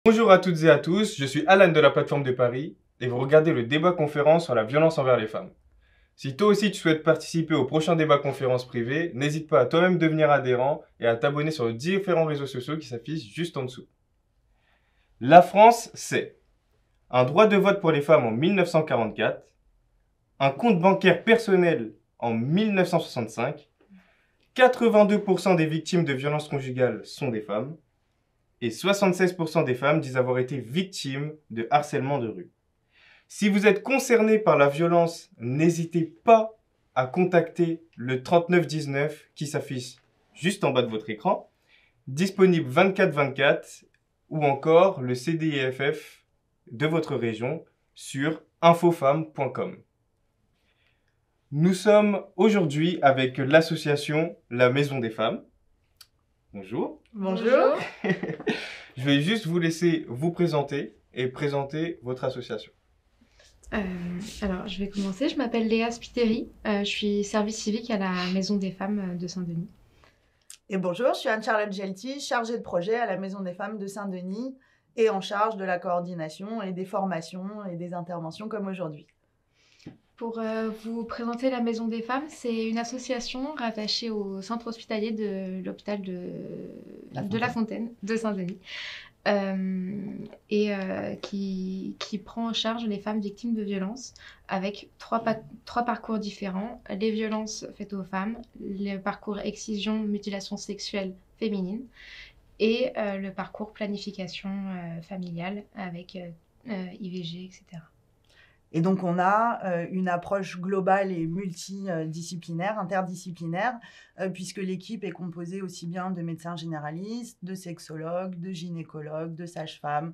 Bonjour à toutes et à tous, je suis Alan de la plateforme de Paris et vous regardez le débat conférence sur la violence envers les femmes. Si toi aussi tu souhaites participer au prochain débat conférence privé, n'hésite pas à toi-même devenir adhérent et à t'abonner sur les différents réseaux sociaux qui s'affichent juste en dessous. La France, c'est un droit de vote pour les femmes en 1944, un compte bancaire personnel en 1965, 82% des victimes de violences conjugales sont des femmes, et 76% des femmes disent avoir été victimes de harcèlement de rue. Si vous êtes concerné par la violence, n'hésitez pas à contacter le 3919 qui s'affiche juste en bas de votre écran, disponible 24/24, ou encore le CDIFF de votre région sur infofemmes.com. Nous sommes aujourd'hui avec l'association La Maison des Femmes. Bonjour. Bonjour. Je vais juste vous laisser vous présenter et présenter votre association. Alors, je vais commencer. Je m'appelle Léa Spiteri. Je suis service civique à la Maison des Femmes de Saint-Denis. Et bonjour, je suis Anne-Charlotte Gelti, chargée de projet à la Maison des Femmes de Saint-Denis et en charge de la coordination et des formations et des interventions comme aujourd'hui. Pour vous présenter la Maison des Femmes, c'est une association rattachée au centre hospitalier de l'hôpital de La Fontaine de Saint-Denis. Qui prend en charge les femmes victimes de violences avec trois parcours différents: les violences faites aux femmes, le parcours excision, mutilation sexuelle féminine et le parcours planification familiale avec IVG, etc. Et donc, on a une approche globale et multidisciplinaire, interdisciplinaire, puisque l'équipe est composée aussi bien de médecins généralistes, de sexologues, de gynécologues, de sages-femmes,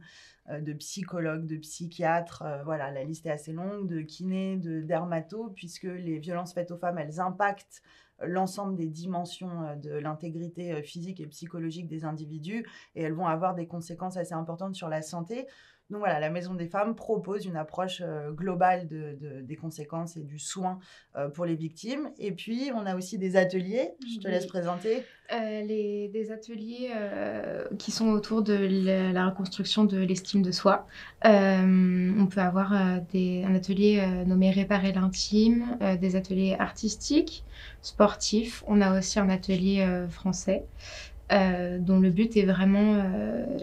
de psychologues, de psychiatres. Voilà, la liste est assez longue, de kinés, de dermatos, puisque les violences faites aux femmes, elles impactent l'ensemble des dimensions de l'intégrité physique et psychologique des individus, et elles vont avoir des conséquences assez importantes sur la santé. Donc voilà, la Maison des Femmes propose une approche globale des conséquences et du soin pour les victimes. Et puis, on a aussi des ateliers. Je te laisse présenter. Des ateliers qui sont autour de la reconstruction de l'estime de soi. On peut avoir un atelier nommé Réparer l'intime, des ateliers artistiques, sportifs. On a aussi un atelier français. Dont le but est vraiment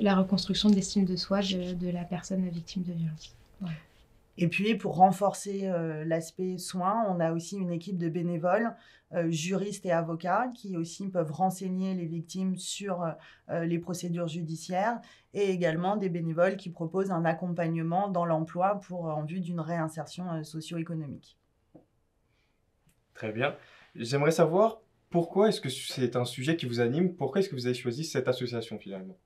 la reconstruction de l'estime de soi de la personne victime de violence. Voilà. Et puis, pour renforcer l'aspect soins, on a aussi une équipe de bénévoles, juristes et avocats, qui aussi peuvent renseigner les victimes sur les procédures judiciaires, et également des bénévoles qui proposent un accompagnement dans l'emploi en vue d'une réinsertion socio-économique. Très bien. J'aimerais savoir pourquoi est-ce que c'est un sujet qui vous anime? Pourquoi est-ce que vous avez choisi cette association finalement?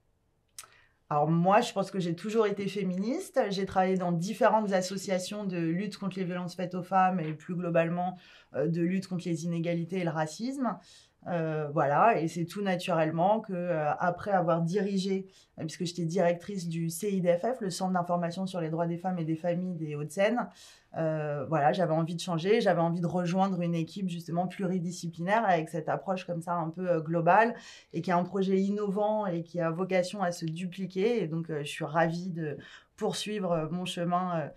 Alors moi, je pense que j'ai toujours été féministe. J'ai travaillé dans différentes associations de lutte contre les violences faites aux femmes et plus globalement de lutte contre les inégalités et le racisme. Voilà, et c'est tout naturellement que après avoir dirigé, puisque j'étais directrice du CIDFF, le Centre d'information sur les droits des femmes et des familles des Hauts-de-Seine, voilà, j'avais envie de changer, j'avais envie de rejoindre une équipe justement pluridisciplinaire avec cette approche comme ça un peu globale et qui a un projet innovant et qui a vocation à se dupliquer. Et donc, je suis ravie de poursuivre mon chemin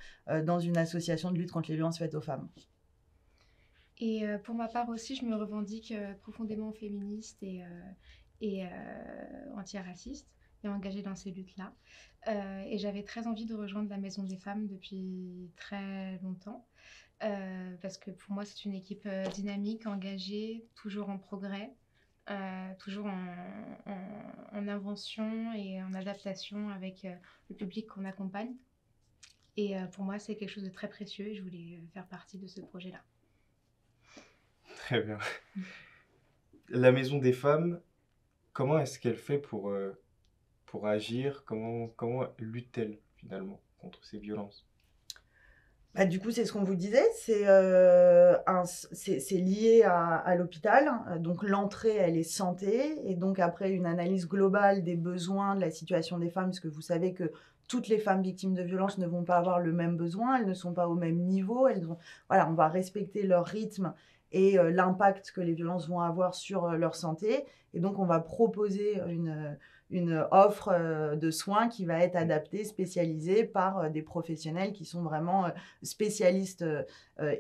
dans une association de lutte contre les violences faites aux femmes. Et pour ma part aussi, je me revendique profondément féministe et antiraciste et engagée dans ces luttes-là. Et j'avais très envie de rejoindre la Maison des Femmes depuis très longtemps. Parce que pour moi, c'est une équipe dynamique, engagée, toujours en progrès, toujours en invention et en adaptation avec le public qu'on accompagne. Et pour moi, c'est quelque chose de très précieux et je voulais faire partie de ce projet-là. Très bien. La Maison des Femmes, comment est-ce qu'elle fait pour agir? Comment lutte-t-elle finalement contre ces violences? Bah, du coup, c'est ce qu'on vous disait, c'est lié à l'hôpital. Donc, l'entrée, elle est santé. Et donc, après une analyse globale des besoins, de la situation des femmes, parce que vous savez que toutes les femmes victimes de violences ne vont pas avoir le même besoin, elles ne sont pas au même niveau. Voilà, on va respecter leur rythme et l'impact que les violences vont avoir sur leur santé. Et donc, on va proposer une offre de soins qui va être adaptée, spécialisée par des professionnels qui sont vraiment spécialistes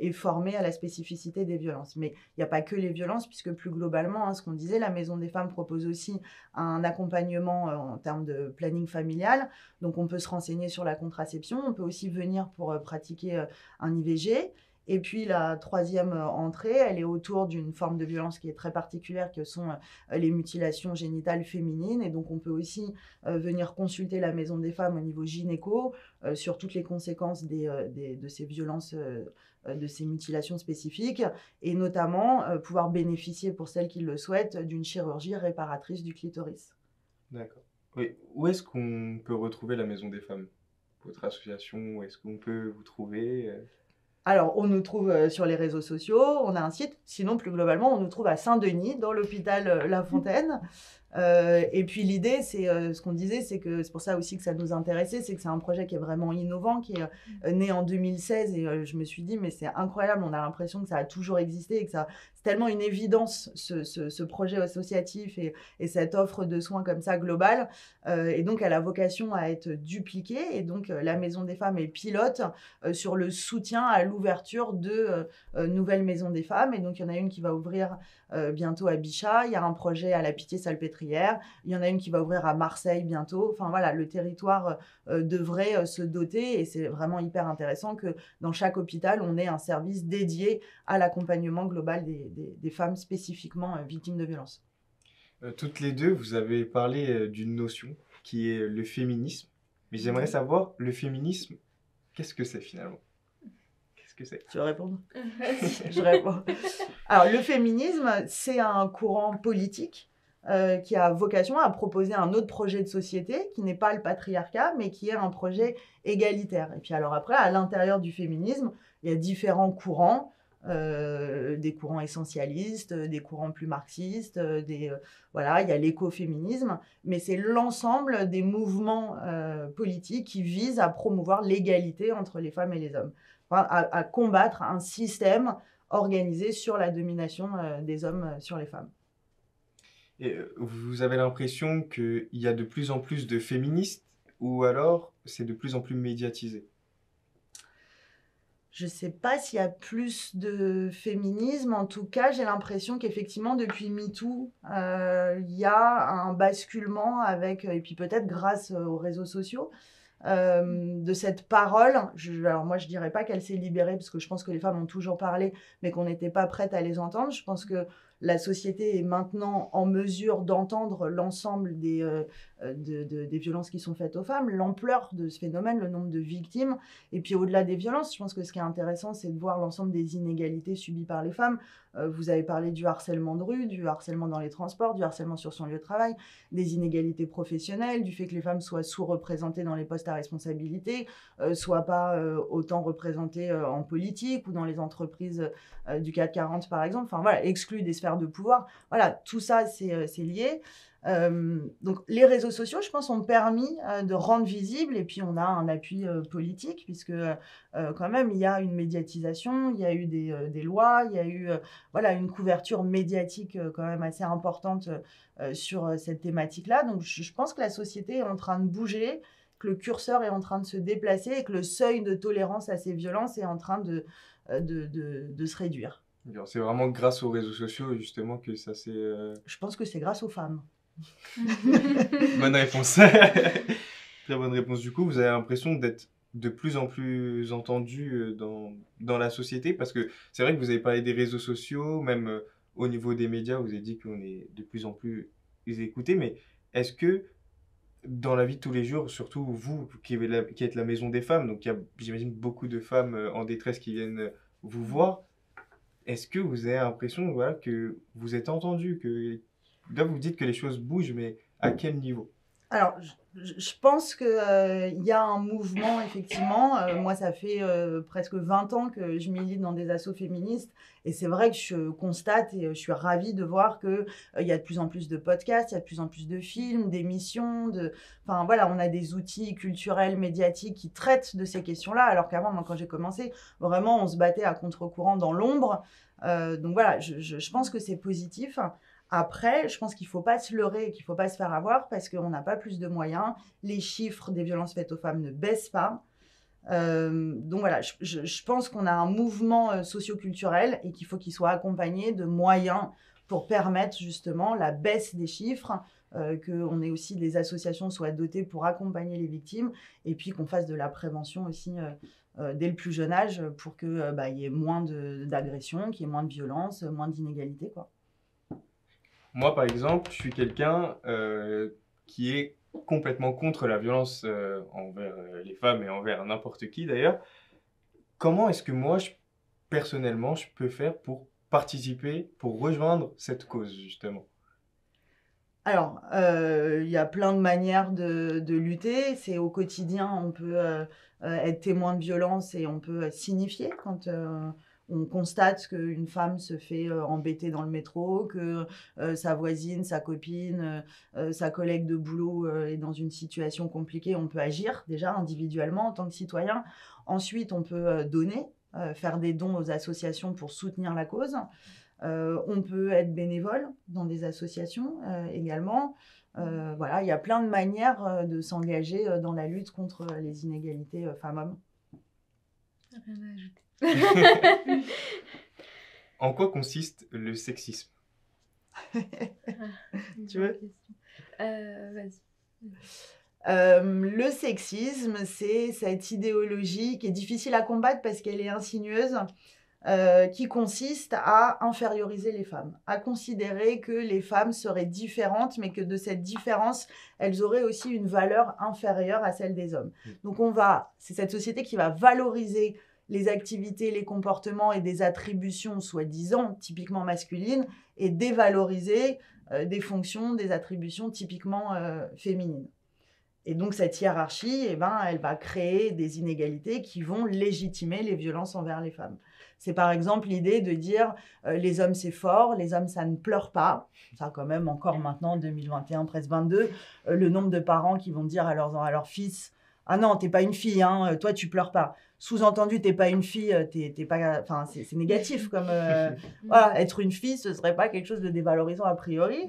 et formés à la spécificité des violences. Mais il n'y a pas que les violences, puisque plus globalement, hein, ce qu'on disait, la Maison des Femmes propose aussi un accompagnement en termes de planning familial. Donc, on peut se renseigner sur la contraception. On peut aussi venir pour pratiquer un IVG. Et puis, la troisième entrée, elle est autour d'une forme de violence qui est très particulière, que sont les mutilations génitales féminines. Et donc, on peut aussi venir consulter la Maison des Femmes au niveau gynéco sur toutes les conséquences de ces violences, de ces mutilations spécifiques, et notamment pouvoir bénéficier, pour celles qui le souhaitent, d'une chirurgie réparatrice du clitoris. D'accord. Oui. Où est-ce qu'on peut retrouver la Maison des Femmes? Votre association, où est-ce qu'on peut vous trouver? Alors, on nous trouve sur les réseaux sociaux, on a un site. Sinon, plus globalement, on nous trouve à Saint-Denis, dans l'hôpital La Fontaine. Et puis l'idée, c'est ce qu'on disait, c'est que c'est pour ça aussi que ça nous intéressait, c'est que c'est un projet qui est vraiment innovant, qui est né en 2016, et je me suis dit, mais c'est incroyable, on a l'impression que ça a toujours existé et que c'est tellement une évidence, ce projet associatif et cette offre de soins comme ça globale. Et donc, elle a vocation à être dupliquée. Et donc, la Maison des Femmes est pilote sur le soutien à l'ouverture de nouvelles maisons des femmes. Et donc, il y en a une qui va ouvrir bientôt à Bichat, il y a un projet à la Pitié-Salpêtrière, il y en a une qui va ouvrir à Marseille bientôt. Enfin voilà, le territoire devrait se doter, et c'est vraiment hyper intéressant que dans chaque hôpital, on ait un service dédié à l'accompagnement global des femmes spécifiquement victimes de violences. Toutes les deux, vous avez parlé d'une notion qui est le féminisme. Mais j'aimerais savoir, le féminisme, qu'est-ce que c'est finalement? Qu'est-ce que c'est? Tu veux répondre? Je réponds. Alors, le féminisme, c'est un courant politique qui a vocation à proposer un autre projet de société qui n'est pas le patriarcat, mais qui est un projet égalitaire. Et puis alors après, à l'intérieur du féminisme, il y a différents courants, des courants essentialistes, des courants plus marxistes, voilà, il y a l'écoféminisme, mais c'est l'ensemble des mouvements politiques qui visent à promouvoir l'égalité entre les femmes et les hommes, enfin, à combattre un système organisé sur la domination des hommes sur les femmes. Et vous avez l'impression qu'il y a de plus en plus de féministes, ou alors c'est de plus en plus médiatisé? Je ne sais pas s'il y a plus de féminisme. En tout cas, j'ai l'impression qu'effectivement, depuis MeToo, il y a un basculement avec, et puis peut-être grâce aux réseaux sociaux, de cette parole. Alors moi, je ne dirais pas qu'elle s'est libérée, parce que je pense que les femmes ont toujours parlé, mais qu'on n'était pas prête à les entendre. Je pense que la société est maintenant en mesure d'entendre l'ensemble des violences qui sont faites aux femmes, l'ampleur de ce phénomène, le nombre de victimes. Et puis au-delà des violences, je pense que ce qui est intéressant, c'est de voir l'ensemble des inégalités subies par les femmes. Vous avez parlé du harcèlement de rue, du harcèlement dans les transports, du harcèlement sur son lieu de travail, des inégalités professionnelles, du fait que les femmes soient sous-représentées dans les postes à responsabilité, soient pas autant représentées en politique ou dans les entreprises du CAC 40 par exemple, enfin voilà, exclues des sphères de pouvoir. Voilà, tout ça c'est lié. Donc les réseaux sociaux, je pense, ont permis de rendre visible, et puis on a un appui politique, puisque quand même il y a une médiatisation, il y a eu des lois, il y a eu voilà, une couverture médiatique quand même assez importante sur cette thématique-là. Donc je pense que la société est en train de bouger, que le curseur est en train de se déplacer, et que le seuil de tolérance à ces violences est en train de se réduire. C'est vraiment grâce aux réseaux sociaux, justement, que ça s'est... Je pense que c'est grâce aux femmes. Bonne réponse. Très bonne réponse. Du coup, vous avez l'impression d'être de plus en plus entendu dans la société, parce que c'est vrai que vous avez parlé des réseaux sociaux, même au niveau des médias, vous avez dit qu'on est de plus en plus écoutés, mais est-ce que dans la vie de tous les jours, surtout vous qui êtes la Maison des Femmes, donc il y a, j'imagine, beaucoup de femmes en détresse qui viennent vous voir, est-ce que vous avez l'impression, voilà, que vous êtes entendu, que là vous dites que les choses bougent, mais à quel niveau? Alors, je pense qu'il y a un mouvement, effectivement. Moi, ça fait presque 20 ans que je milite dans des assos féministes. Et c'est vrai que je constate et je suis ravie de voir qu'il y a de plus en plus de podcasts, il y a de plus en plus de films, d'émissions. Enfin, voilà, on a des outils culturels, médiatiques qui traitent de ces questions-là. Alors qu'avant, moi, quand j'ai commencé, vraiment, on se battait à contre-courant dans l'ombre. Donc voilà, je pense que c'est positif. Après, je pense qu'il ne faut pas se leurrer, qu'il ne faut pas se faire avoir parce qu'on n'a pas plus de moyens. Les chiffres des violences faites aux femmes ne baissent pas. Donc voilà, je pense qu'on a un mouvement socio-culturel et qu'il faut qu'il soit accompagné de moyens pour permettre justement la baisse des chiffres, qu'on ait aussi des associations soient dotées pour accompagner les victimes et puis qu'on fasse de la prévention aussi dès le plus jeune âge pour qu'il y ait moins d'agressions, qu'il y ait moins de violences, moins d'inégalités, quoi. Moi, par exemple, je suis quelqu'un qui est complètement contre la violence envers les femmes et envers n'importe qui d'ailleurs. Comment est-ce que moi, personnellement, je peux faire pour participer, pour rejoindre cette cause, justement? Alors, il y a plein de manières de lutter. C'est au quotidien, on peut être témoin de violence et on peut signifier quand on constate qu'une femme se fait embêter dans le métro, que sa voisine, sa copine, sa collègue de boulot est dans une situation compliquée. On peut agir déjà individuellement en tant que citoyen. Ensuite, on peut donner, faire des dons aux associations pour soutenir la cause. On peut être bénévole dans des associations également. Voilà, il y a plein de manières de s'engager dans la lutte contre les inégalités femmes-hommes. Rien à ajouter. En quoi consiste le sexisme? Tu veux? Vas-y. Le sexisme, c'est cette idéologie qui est difficile à combattre parce qu'elle est insinueuse, qui consiste à inférioriser les femmes, à considérer que les femmes seraient différentes, mais que de cette différence, elles auraient aussi une valeur inférieure à celle des hommes. Donc c'est cette société qui va valoriser les activités, les comportements et des attributions soi-disant typiquement masculines et dévaloriser des fonctions, des attributions typiquement féminines. Et donc cette hiérarchie, elle va créer des inégalités qui vont légitimer les violences envers les femmes. C'est par exemple l'idée de dire les hommes c'est fort, les hommes ça ne pleure pas. Ça quand même encore maintenant, 2021, presque 22, le nombre de parents qui vont dire à leur fils « Ah non, t'es pas une fille, hein, toi tu pleures pas ». Sous-entendu, t'es pas une fille, t'es pas, enfin, c'est négatif comme voilà, être une fille, ce serait pas quelque chose de dévalorisant a priori.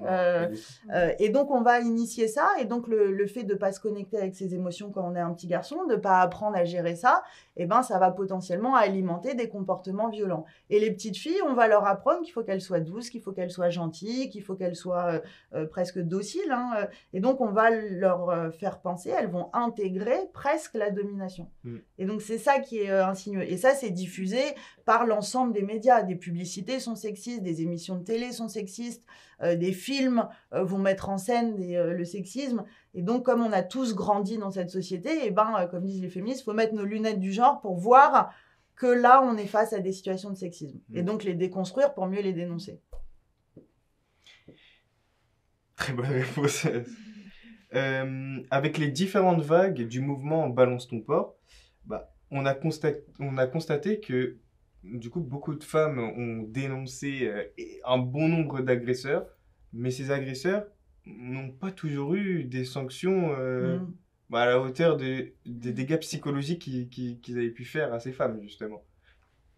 Et donc on va initier ça, et donc le fait de pas se connecter avec ses émotions quand on est un petit garçon, de pas apprendre à gérer ça, ça va potentiellement alimenter des comportements violents. Et les petites filles, on va leur apprendre qu'il faut qu'elles soient douces, qu'il faut qu'elles soient gentilles, qu'il faut qu'elles soient presque dociles, hein, et donc on va leur faire penser, elles vont intégrer presque la domination. Et donc c'est ça qui est insinueux. Et ça, c'est diffusé par l'ensemble des médias. Des publicités sont sexistes, des émissions de télé sont sexistes, des films vont mettre en scène le sexisme. Et donc, comme on a tous grandi dans cette société, comme disent les féministes, il faut mettre nos lunettes du genre pour voir que là, on est face à des situations de sexisme. Et donc, les déconstruire pour mieux les dénoncer. Très bonne réponse. Avec les différentes vagues du mouvement Balance ton port, on a constaté que du coup beaucoup de femmes ont dénoncé un bon nombre d'agresseurs, mais ces agresseurs n'ont pas toujours eu des sanctions à la hauteur des dégâts psychologiques qu'ils avaient pu faire à ces femmes, justement.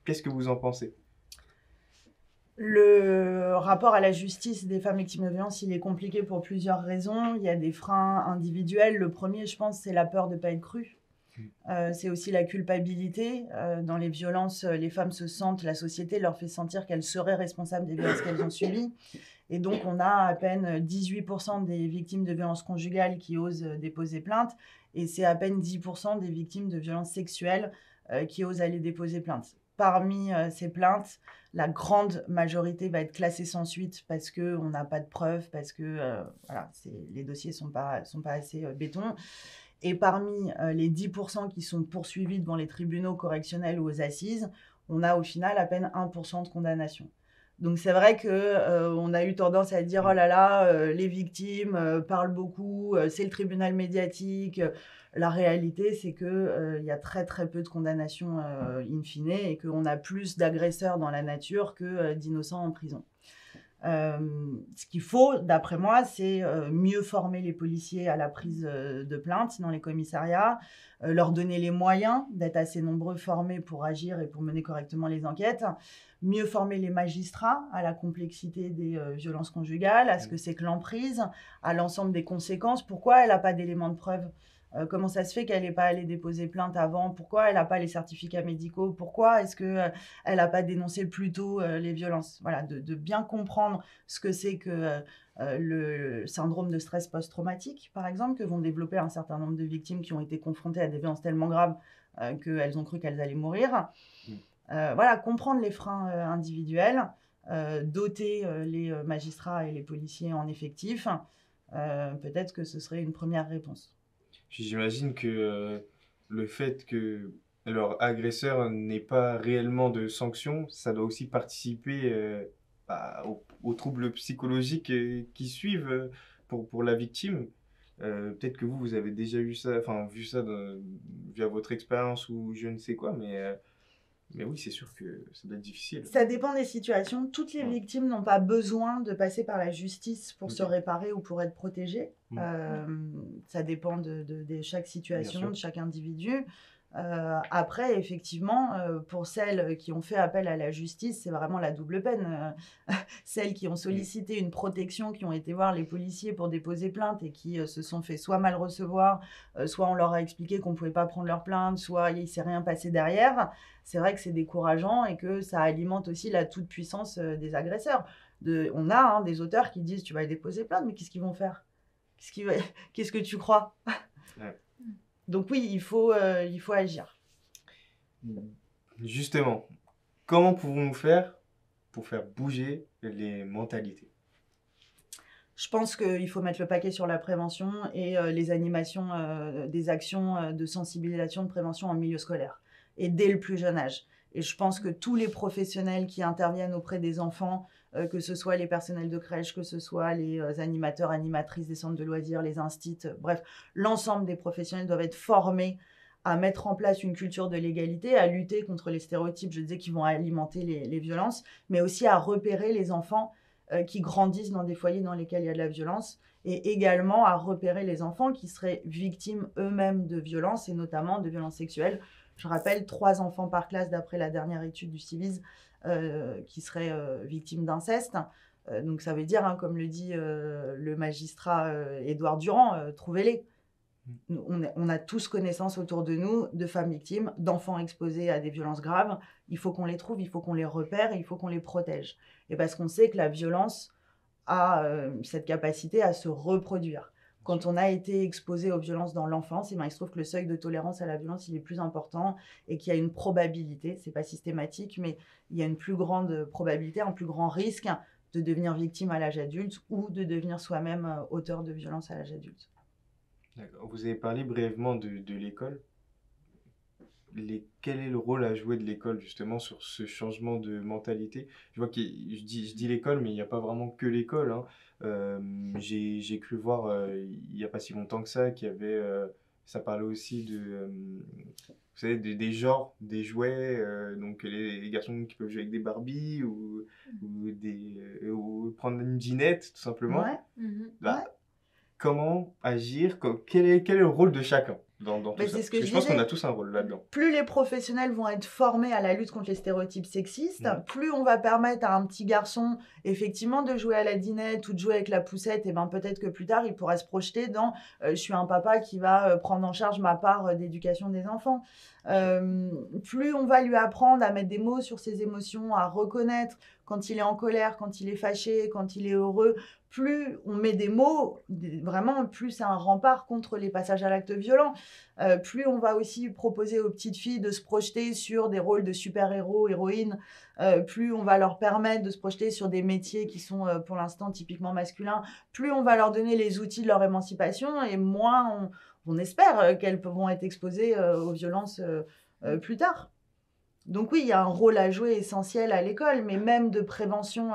Qu'est-ce que vous en pensez? Le rapport à la justice des femmes victimes de violences, il est compliqué pour plusieurs raisons. Il y a des freins individuels. Le premier, je pense, c'est la peur de ne pas être crue. C'est aussi la culpabilité. Dans les violences, les femmes se sentent, la société leur fait sentir qu'elles seraient responsables des violences qu'elles ont subies. Et donc, on a à peine 18% des victimes de violences conjugales qui osent déposer plainte. Et c'est à peine 10% des victimes de violences sexuelles qui osent aller déposer plainte. Parmi ces plaintes, la grande majorité va être classée sans suite parce qu'on n'a pas de preuves, parce que les dossiers ne sont pas assez béton. Et parmi les 10% qui sont poursuivis devant les tribunaux correctionnels ou aux assises, on a au final à peine 1% de condamnation. Donc c'est vrai qu'on a eu tendance à dire « Oh là là, les victimes parlent beaucoup, c'est le tribunal médiatique ». La réalité, c'est qu'il y a très très peu de condamnations in fine et qu'on a plus d'agresseurs dans la nature que d'innocents en prison. Ce qu'il faut, d'après moi, c'est mieux former les policiers à la prise de plainte dans les commissariats, leur donner les moyens d'être assez nombreux formés pour agir et pour mener correctement les enquêtes, mieux former les magistrats à la complexité des violences conjugales, à ce que c'est que l'emprise, à l'ensemble des conséquences. Pourquoi elle n'a pas d'éléments de preuve? Comment ça se fait qu'elle n'est pas allée déposer plainte avant? Pourquoi elle n'a pas les certificats médicaux? Pourquoi est-ce qu'elle n'a pas dénoncé plus tôt les violences? Voilà, de bien comprendre ce que c'est que le syndrome de stress post-traumatique, par exemple, que vont développer un certain nombre de victimes qui ont été confrontées à des violences tellement graves qu'elles ont cru qu'elles allaient mourir. Voilà, comprendre les freins individuels, doter les magistrats et les policiers en effectifs, peut-être que ce serait une première réponse. J'imagine que le fait que leur agresseur n'ait pas réellement de sanctions, ça doit aussi participer aux troubles psychologiques qui suivent pour la victime. Peut-être que vous avez déjà eu ça, enfin vu ça via votre expérience ou je ne sais quoi, mais oui, c'est sûr que ça doit être difficile. Ça dépend des situations. Toutes les victimes n'ont pas besoin de passer par la justice pour se réparer ou pour être protégées. Ça dépend de chaque situation, de chaque individu. Après, effectivement, pour celles qui ont fait appel à la justice, c'est vraiment la double peine. Celles qui ont sollicité une protection, qui ont été voir les policiers pour déposer plainte et qui se sont fait soit mal recevoir, soit on leur a expliqué qu'on ne pouvait pas prendre leur plainte, soit il ne s'est rien passé derrière. C'est vrai que c'est décourageant et que ça alimente aussi la toute-puissance des agresseurs. On a des auteurs qui disent « tu vas déposer plainte, mais qu'est-ce qu'ils vont faire? Qu'est-ce que tu crois ?» Donc oui, il faut agir. Justement, comment pouvons-nous faire pour faire bouger les mentalités? Je pense qu'il faut mettre le paquet sur la prévention et les animations, des actions de sensibilisation, de prévention en milieu scolaire, et dès le plus jeune âge. Et je pense que tous les professionnels qui interviennent auprès des enfants, que ce soit les personnels de crèche, que ce soit les animateurs, animatrices des centres de loisirs, les instits, bref, l'ensemble des professionnels doivent être formés à mettre en place une culture de l'égalité, à lutter contre les stéréotypes, je disais, qui vont alimenter les violences, mais aussi à repérer les enfants qui grandissent dans des foyers dans lesquels il y a de la violence, et également à repérer les enfants qui seraient victimes eux-mêmes de violences, et notamment de violences sexuelles. Je rappelle, 3 enfants par classe, d'après la dernière étude du Civis, qui seraient victimes d'inceste. Donc ça veut dire, comme le dit le magistrat Édouard Durand, trouvez-les. On a tous connaissance autour de nous de femmes victimes, d'enfants exposés à des violences graves. Il faut qu'on les trouve, il faut qu'on les repère et il faut qu'on les protège. Et parce qu'on sait que la violence a cette capacité à se reproduire. Quand on a été exposé aux violences dans l'enfance, il se trouve que le seuil de tolérance à la violence il est plus important et qu'il y a une probabilité, c'est pas systématique, mais il y a une plus grande probabilité, un plus grand risque de devenir victime à l'âge adulte ou de devenir soi-même auteur de violences à l'âge adulte. D'accord. Vous avez parlé brièvement de l'école. Quel est le rôle à jouer de l'école justement sur ce changement de mentalité? Je vois que je dis l'école, mais il n'y a pas vraiment que l'école, hein. J'ai cru voir il n'y a pas si longtemps que ça qu'il y avait, ça parlait aussi vous savez, des genres, des jouets, donc les garçons qui peuvent jouer avec des Barbie ou prendre une dinette tout simplement. Ouais. Bah, comment agir, quel est le rôle de chacun dans tout ça? C'est ce que je pense qu'on a tous un rôle là-dedans. Plus les professionnels vont être formés à la lutte contre les stéréotypes sexistes, plus on va permettre à un petit garçon effectivement de jouer à la dinette ou de jouer avec la poussette, et peut-être que plus tard il pourra se projeter dans je suis un papa qui va prendre en charge ma part d'éducation des enfants. Plus on va lui apprendre à mettre des mots sur ses émotions, à reconnaître quand il est en colère, quand il est fâché, quand il est heureux, plus on met des mots, vraiment, plus c'est un rempart contre les passages à l'acte violent. Plus on va aussi proposer aux petites filles de se projeter sur des rôles de super-héros, héroïnes, plus on va leur permettre de se projeter sur des métiers qui sont pour l'instant typiquement masculins, plus on va leur donner les outils de leur émancipation, et moins on espère qu'elles vont être exposées aux violences plus tard. Donc oui, il y a un rôle à jouer essentiel à l'école, mais même de prévention.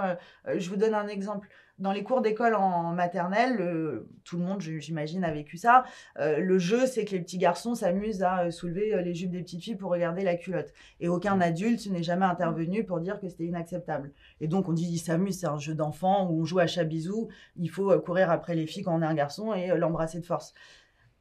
Je vous donne un exemple. dans les cours d'école en maternelle, tout le monde, j'imagine, a vécu ça. Le jeu, c'est que les petits garçons s'amusent à soulever les jupes des petites filles pour regarder la culotte. Et aucun adulte n'est jamais intervenu pour dire que c'était inacceptable. Et donc, on dit, ils s'amusent, c'est un jeu d'enfant où on joue à chat-bisou, il faut courir après les filles quand on est un garçon et l'embrasser de force.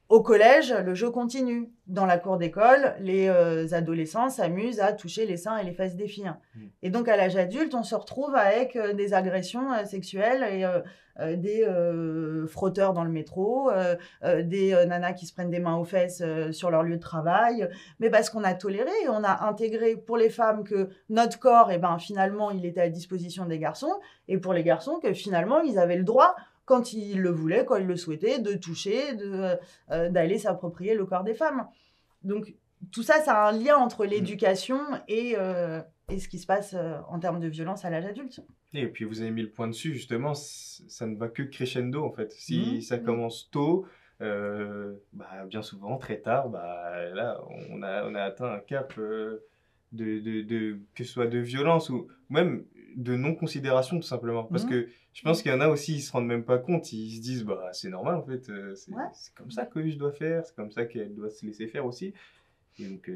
Au collège, le jeu continue. Dans la cour d'école, les adolescents s'amusent à toucher les seins et les fesses des filles. Et donc, à l'âge adulte, on se retrouve avec des agressions sexuelles et des frotteurs dans le métro, des nanas qui se prennent des mains aux fesses sur leur lieu de travail. Mais parce qu'on a toléré et on a intégré pour les femmes que notre corps, finalement, il était à disposition des garçons. Et pour les garçons, que finalement, ils avaient le droit quand ils le voulaient, quand ils le souhaitaient, de toucher, d'aller s'approprier le corps des femmes. Donc, tout ça, ça a un lien entre l'éducation et ce qui se passe en termes de violence à l'âge adulte. Et puis, vous avez mis le point dessus, justement, ça ne va que crescendo, en fait. Si ça commence tôt, bien souvent, très tard, là, on a atteint un cap que ce soit de violence ou même de non-considération, tout simplement. Parce que je pense qu'il y en a aussi, ils se rendent même pas compte. Ils se disent, c'est normal, en fait. C'est comme ça que je dois faire. C'est comme ça qu'elle doit se laisser faire aussi. Et donc,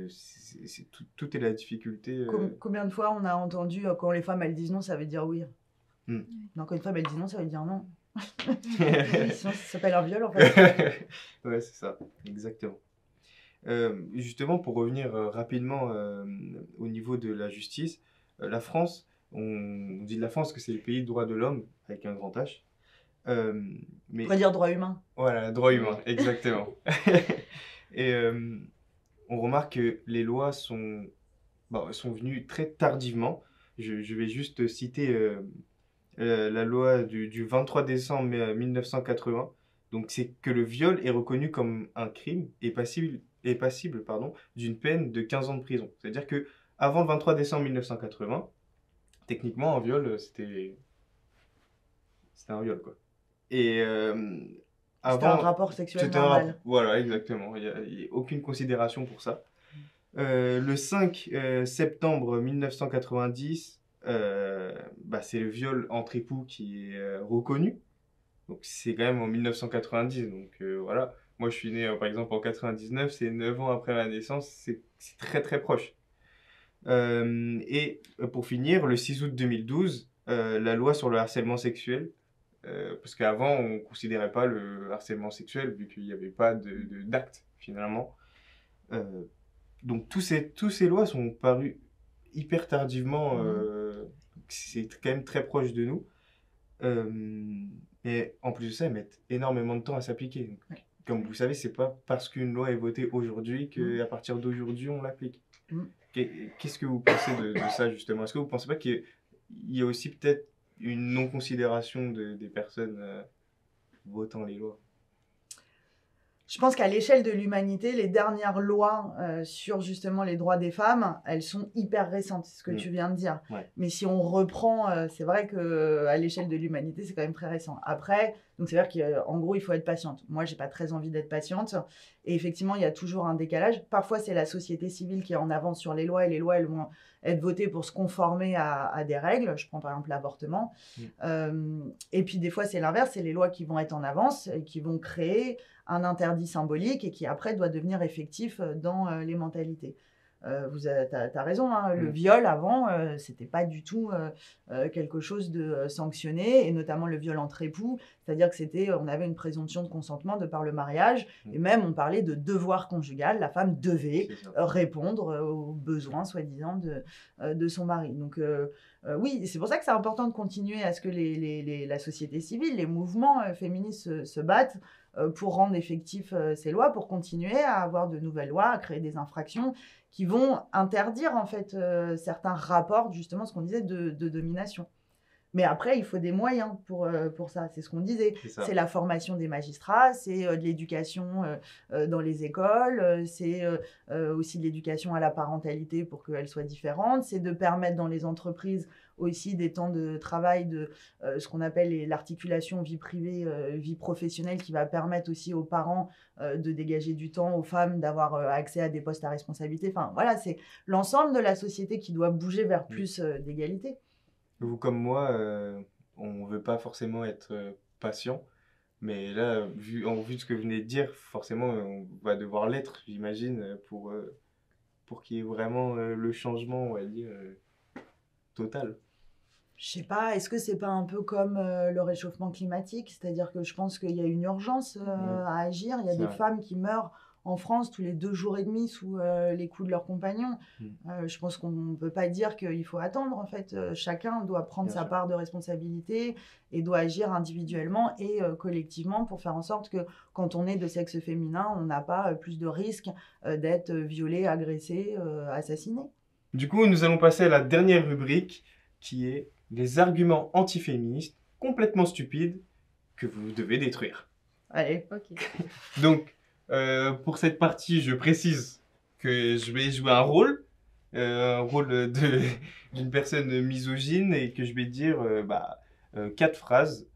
tout est la difficulté. Combien de fois on a entendu, quand les femmes, elles disent non, ça veut dire oui. Donc, quand une femme, elle dit non, ça veut dire non. Sinon, ça s'appelle un viol, en fait. Ouais, c'est ça. Exactement. Justement, pour revenir rapidement au niveau de la justice, la France, on dit de la France que c'est le pays du droit de l'homme, avec un grand H. On pourrait dire droit humain. Voilà, droit humain, exactement. Et on remarque que les lois sont venues très tardivement. Je vais juste citer la loi du 23 décembre 1980. Donc, c'est que le viol est reconnu comme un crime et passible d'une peine de 15 ans de prison. C'est-à-dire que avant le 23 décembre 1980, techniquement, un viol, c'était un viol, quoi. Et c'était un rapport sexuel normal. Voilà, exactement. Il n'y a aucune considération pour ça. Le 5 septembre 1990, c'est le viol entre époux qui est reconnu. Donc, c'est quand même en 1990. Donc, voilà. Moi, je suis né, par exemple, en 99. C'est 9 ans après ma naissance. C'est très, très proche. Et pour finir, le 6 août 2012, la loi sur le harcèlement sexuel, parce qu'avant, on ne considérait pas le harcèlement sexuel, vu qu'il n'y avait pas d'acte, finalement. Donc, tous ces lois sont parues hyper tardivement. C'est quand même très proche de nous. Et en plus de ça, elles mettent énormément de temps à s'appliquer. Donc, comme vous savez, c'est pas parce qu'une loi est votée aujourd'hui qu'à partir d'aujourd'hui, on l'applique. Qu'est-ce que vous pensez de ça, justement? Est-ce que vous ne pensez pas qu'il y a aussi peut-être une non-considération des personnes votant les lois? Je pense qu'à l'échelle de l'humanité, les dernières lois sur justement les droits des femmes, elles sont hyper récentes, c'est ce que tu viens de dire. Ouais. Mais si on reprend, c'est vrai qu'à l'échelle de l'humanité, c'est quand même très récent. Après, donc c'est-à-dire qu'en gros, il faut être patiente. Moi, j'ai pas très envie d'être patiente. Et effectivement, il y a toujours un décalage. Parfois, c'est la société civile qui est en avance sur les lois et les lois, elles vont être votées pour se conformer à des règles. Je prends par exemple l'avortement. Et puis des fois, c'est l'inverse. C'est les lois qui vont être en avance et qui vont créer un interdit symbolique et qui après doit devenir effectif dans les mentalités. T'as raison, hein, le viol avant, c'était pas du tout quelque chose de sanctionné, et notamment le viol entre époux, c'est-à-dire que on avait une présomption de consentement de par le mariage, et même on parlait de devoir conjugal, la femme devait répondre aux besoins soi-disant de son mari. Donc oui, c'est pour ça que c'est important de continuer à ce que la société civile, les mouvements féministes se battent pour rendre effectifs ces lois, pour continuer à avoir de nouvelles lois, à créer des infractions qui vont interdire en fait certains rapports, justement ce qu'on disait, de domination. Mais après, il faut des moyens pour ça, c'est ce qu'on disait. C'est la formation des magistrats, c'est de l'éducation dans les écoles, c'est aussi de l'éducation à la parentalité pour qu'elle soit différente, c'est de permettre dans les entreprises aussi des temps de travail de ce qu'on appelle l'articulation vie privée, vie professionnelle, qui va permettre aussi aux parents de dégager du temps, aux femmes d'avoir accès à des postes à responsabilité. Enfin voilà, c'est l'ensemble de la société qui doit bouger vers plus d'égalité. Vous comme moi, on veut pas forcément être patient. Mais là, en vue de ce que vous venez de dire, forcément, on va devoir l'être, j'imagine, pour qu'il y ait vraiment le changement, on va dire, total. Je sais pas, est-ce que c'est pas un peu comme le réchauffement climatique? C'est-à-dire que je pense qu'il y a une urgence à agir. Il y a C'est des vrai. femmes qui meurent en France tous les 2 jours et demi sous les coups de leurs compagnons. Je pense qu'on ne peut pas dire qu'il faut attendre, en fait. Chacun doit prendre Bien sa sûr. part de responsabilité et doit agir individuellement et collectivement pour faire en sorte que quand on est de sexe féminin, on n'a pas plus de risques d'être violé, agressé, assassiné. Du coup, nous allons passer à la dernière rubrique, qui est les arguments antiféministes complètement stupides que vous devez détruire. Allez. Ok. Donc, pour cette partie, je précise que je vais jouer un rôle d'une personne misogyne et que je vais dire 4 phrases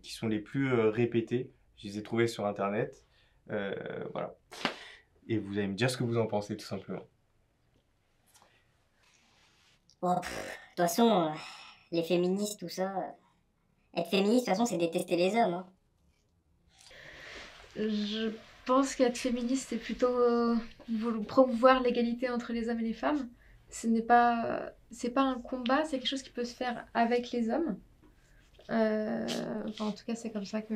qui sont les plus répétées. Je les ai trouvées sur Internet. Voilà. Et vous allez me dire ce que vous en pensez, tout simplement. Bon, de toute façon, les féministes, tout ça. Être féministe, de toute façon, c'est détester les hommes. Hein. Je pense qu'être féministe, c'est plutôt promouvoir l'égalité entre les hommes et les femmes. C'est pas un combat, c'est quelque chose qui peut se faire avec les hommes. En tout cas, c'est comme ça que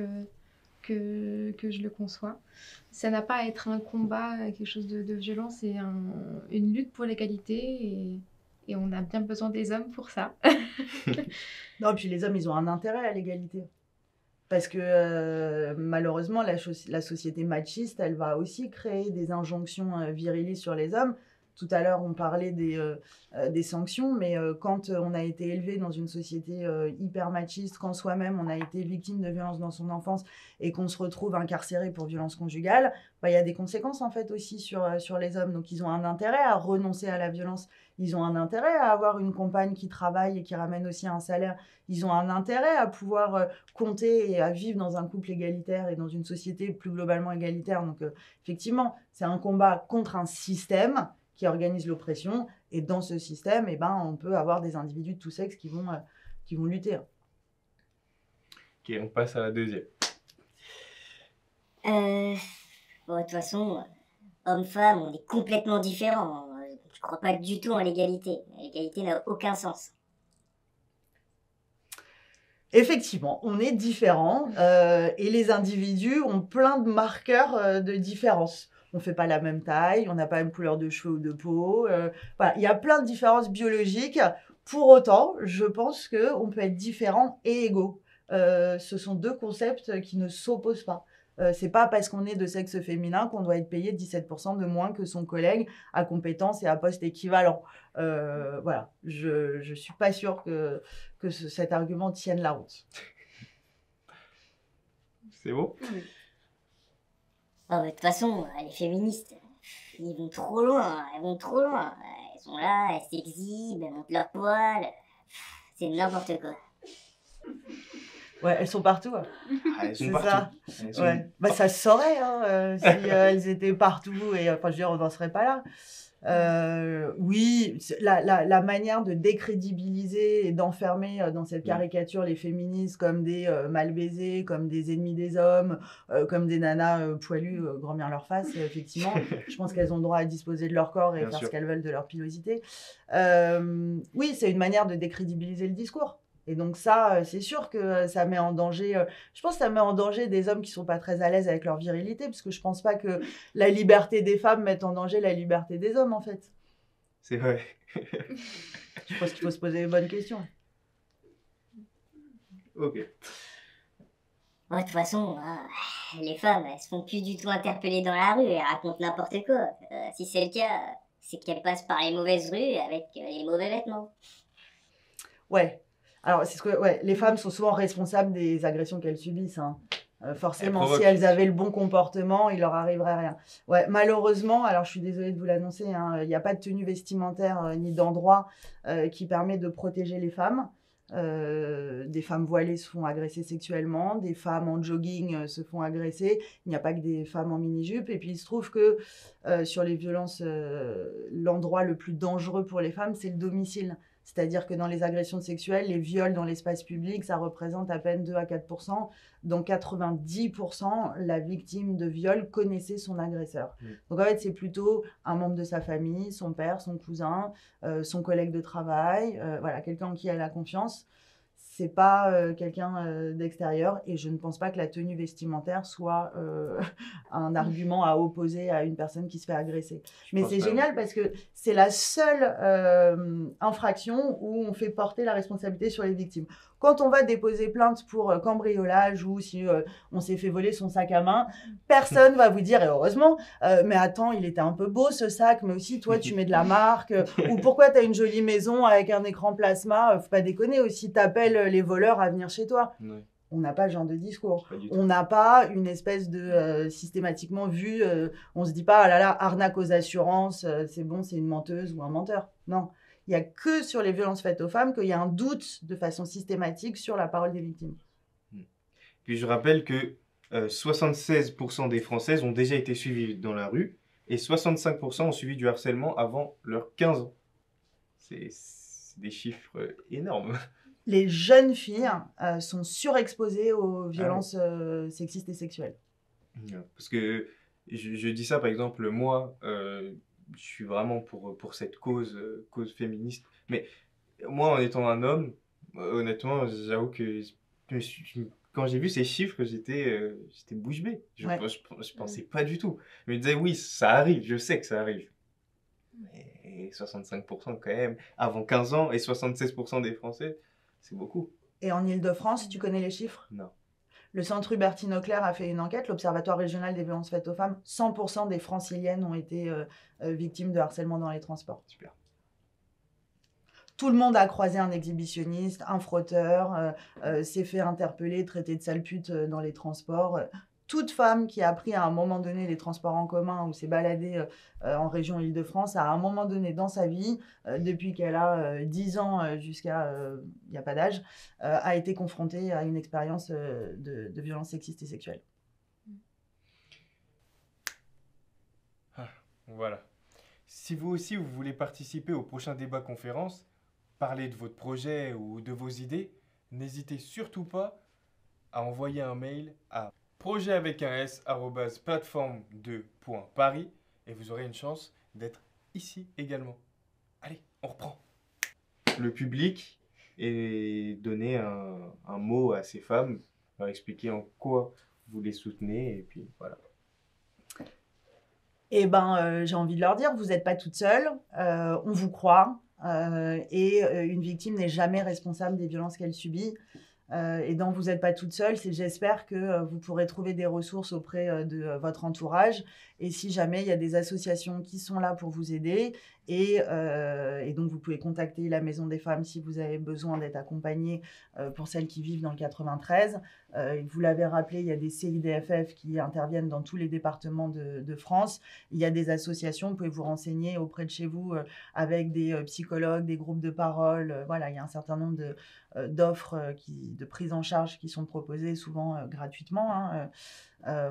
je le conçois. Ça n'a pas à être un combat, quelque chose de violent, c'est une lutte pour l'égalité et on a bien besoin des hommes pour ça. Non, puis les hommes, ils ont un intérêt à l'égalité. Parce que malheureusement, la société machiste, elle va aussi créer des injonctions virilistes sur les hommes. Tout à l'heure, on parlait des sanctions, mais quand on a été élevé dans une société hyper machiste, quand soi-même on a été victime de violences dans son enfance et qu'on se retrouve incarcéré pour violence conjugale, il y a des conséquences en fait aussi sur les hommes. Donc ils ont un intérêt à renoncer à la violence. Ils ont un intérêt à avoir une compagne qui travaille et qui ramène aussi un salaire. Ils ont un intérêt à pouvoir compter et à vivre dans un couple égalitaire et dans une société plus globalement égalitaire. Donc effectivement, c'est un combat contre un système qui organise l'oppression. Et dans ce système, on peut avoir des individus de tout sexe qui vont lutter. Ok, on passe à la deuxième. Bon, de toute façon, hommes-femmes, on est complètement différents. Je crois pas du tout en l'égalité. L'égalité n'a aucun sens. Effectivement, on est différents et les individus ont plein de marqueurs de différence. On ne fait pas la même taille, on n'a pas la même couleur de cheveux ou de peau. Voilà, il y a plein de différences biologiques. Pour autant, je pense qu'on peut être différents et égaux. Ce sont deux concepts qui ne s'opposent pas. C'est pas parce qu'on est de sexe féminin qu'on doit être payé 17% de moins que son collègue à compétences et à poste équivalent. Voilà, je suis pas sûre que cet argument tienne la route. C'est bon? Oh, de toute façon, les féministes, ils vont trop loin, elles vont trop loin. Elles sont là, elles s'exhibent, elles montent leurs poils. C'est n'importe quoi. Ouais, elles sont partout. Hein. Elles sont C'est partout. ça. Elles sont Ouais. Bah, ça se saurait si elles étaient partout. Et enfin, je veux dire, on n'en serait pas là. Oui, la manière de décrédibiliser et d'enfermer dans cette caricature les féministes comme des mal baisés, comme des ennemis des hommes, comme des nanas poilues, grand bien leur face, effectivement. Je pense qu'elles ont le droit à disposer de leur corps et Bien faire sûr. ce qu'elles veulent de leur pilosité. Oui, c'est une manière de décrédibiliser le discours. Et donc ça, c'est sûr que ça met en danger, je pense que ça met en danger des hommes qui sont pas très à l'aise avec leur virilité, parce que je pense pas que la liberté des femmes mette en danger la liberté des hommes, en fait. C'est vrai. Je pense qu'il faut se poser les bonnes questions. Ok. Ouais, de toute façon, les femmes, elles se font plus du tout interpeller dans la rue, elles racontent n'importe quoi. Si c'est le cas, c'est qu'elles passent par les mauvaises rues avec les mauvais vêtements. Ouais. Alors, ouais, les femmes sont souvent responsables des agressions qu'elles subissent. Hein. Forcément, si elles avaient le bon comportement, il leur arriverait rien. Ouais, malheureusement, alors je suis désolée de vous l'annoncer, il n'y a pas de tenue vestimentaire ni d'endroit qui permet de protéger les femmes. Des femmes voilées se font agresser sexuellement, des femmes en jogging se font agresser. Il n'y a pas que des femmes en mini-jupe. Et puis il se trouve que sur les violences, l'endroit le plus dangereux pour les femmes, c'est le domicile. C'est-à-dire que dans les agressions sexuelles, les viols dans l'espace public, ça représente à peine 2 à 4%. Dans 90%, la victime de viol connaissait son agresseur. Donc en fait, c'est plutôt un membre de sa famille, son père, son cousin, son collègue de travail, voilà, quelqu'un en qui elle a confiance. C'est pas quelqu'un d'extérieur, et je ne pense pas que la tenue vestimentaire soit un argument à opposer à une personne qui se fait agresser. Mais c'est génial parce que c'est la seule infraction où on fait porter la responsabilité sur les victimes. Quand on va déposer plainte pour cambriolage ou si on s'est fait voler son sac à main, personne va vous dire, et heureusement, mais attends, il était un peu beau ce sac, mais aussi toi tu mets de la marque, ou pourquoi tu as une jolie maison avec un écran plasma, faut pas déconner aussi, t'appelles les voleurs à venir chez toi. Ouais. On n'a pas ce genre de discours. Pas du tout. On n'a pas une espèce de systématiquement vu, on se dit pas, ah là là, arnaque aux assurances, c'est bon, c'est une menteuse ou un menteur. Non. Il n'y a que sur les violences faites aux femmes qu'il y a un doute de façon systématique sur la parole des victimes. Puis je rappelle que 76% des Françaises ont déjà été suivies dans la rue et 65% ont subi du harcèlement avant leurs 15 ans. C'est des chiffres énormes. Les jeunes filles sont surexposées aux violences sexistes et sexuelles. Parce que je dis ça, par exemple, moi, je suis vraiment pour cette cause féministe. Mais moi, en étant un homme, honnêtement, j'avoue que quand j'ai vu ces chiffres, j'étais bouche bée. Je pensais pas du tout. Je me disais, oui, ça arrive, je sais que ça arrive. Mais 65% quand même, avant 15 ans, et 76% des Français, c'est beaucoup. Et en Ile-de-France, tu connais les chiffres? Non. Le Centre Hubertine Auclair a fait une enquête, l'Observatoire régional des violences faites aux femmes, 100% des franciliennes ont été victimes de harcèlement dans les transports. Super. Tout le monde a croisé un exhibitionniste, un frotteur, s'est fait interpeller, traité de sale pute dans les transports. Toute femme qui a pris à un moment donné les transports en commun ou s'est baladée en région Île-de-France, à un moment donné dans sa vie, depuis qu'elle a 10 ans jusqu'à il n'y a pas d'âge, a été confrontée à une expérience de violence sexiste et sexuelle. Voilà. Si vous aussi vous voulez participer au prochain débat conférence, parler de votre projet ou de vos idées, n'hésitez surtout pas à envoyer un mail à projet@plateforme2.paris et vous aurez une chance d'être ici également. Allez, on reprend. Le public et donner un mot à ces femmes, leur expliquer en quoi vous les soutenez et puis voilà. Eh ben, j'ai envie de leur dire, vous n'êtes pas toutes seules, on vous croit, et une victime n'est jamais responsable des violences qu'elle subit. Et donc, vous n'êtes pas toute seule, j'espère que vous pourrez trouver des ressources auprès de votre entourage. Et si jamais il y a des associations qui sont là pour vous aider, et donc vous pouvez contacter la Maison des Femmes si vous avez besoin d'être accompagnée pour celles qui vivent dans le 93. Vous l'avez rappelé, il y a des CIDFF qui interviennent dans tous les départements de France. Il y a des associations, vous pouvez vous renseigner auprès de chez vous avec des psychologues, des groupes de parole. Voilà, il y a un certain nombre d'offres de prise en charge qui sont proposées souvent gratuitement.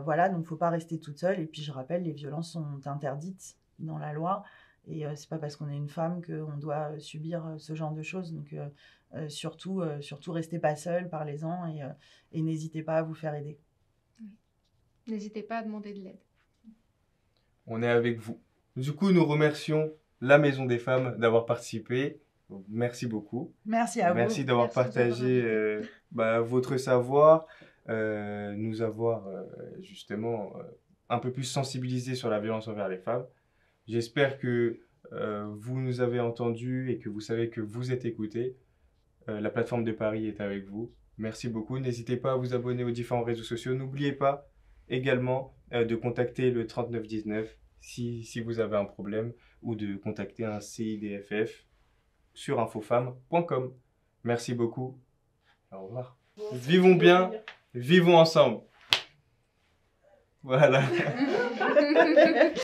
Voilà, donc il ne faut pas rester toute seule. Et puis je rappelle, les violences sont interdites dans la loi. Et c'est pas parce qu'on est une femme qu'on doit subir ce genre de choses. Donc surtout, restez pas seule, parlez-en et n'hésitez pas à vous faire aider. Oui. N'hésitez pas à demander de l'aide. On est avec vous. Du coup, nous remercions la Maison des Femmes d'avoir participé. Donc, merci beaucoup. Merci à vous. Merci d'avoir partagé votre savoir, nous avoir justement un peu plus sensibilisés sur la violence envers les femmes. J'espère que vous nous avez entendus et que vous savez que vous êtes écoutés. La plateforme de Paris est avec vous. Merci beaucoup. N'hésitez pas à vous abonner aux différents réseaux sociaux. N'oubliez pas également de contacter le 3919 si vous avez un problème ou de contacter un CIDFF sur infofemmes.com. Merci beaucoup. Au revoir. Vivons bien, vivons ensemble. Voilà.